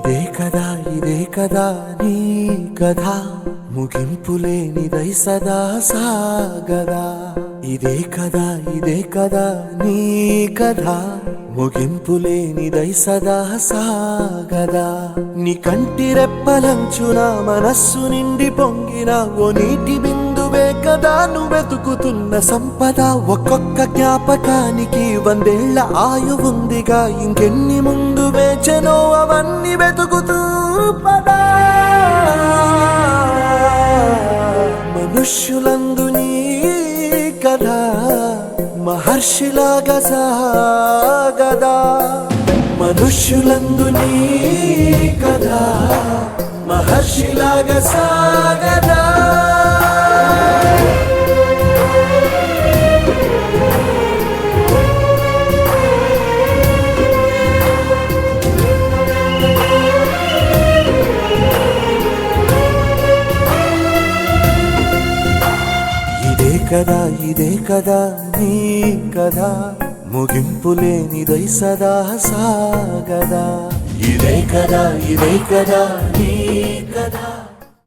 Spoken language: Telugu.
ఇదే కదా నీ కథ ముగింపులేనిదై సదా సాగదా ఇదే కదా నీ కథ ముగింపులేనిదై సదా సాగదా నీ కంటి రెప్పలంచున మనస్సు నిండి పొంగిన ఓ నీటి బిందువే కదా నువ్వెతుకుతున్న సంపద ఒక్కొక్క జ్ఞాపకానికి 100 ఏళ్ల ఆయువుందిగా ఇంకెన్ని ముందు వేచెనో అవన్నీ వెతుకుతూ పదా మనుష్యులందు నీ కథ మహర్షిలాగా సాగదా మనుష్యులందు నీ కథ మహర్షిలాగా సాగదా ఇదే కదా నీ కథ ముగింపులేనిదై సదా సాగదా ఇదే కదా నీ కథ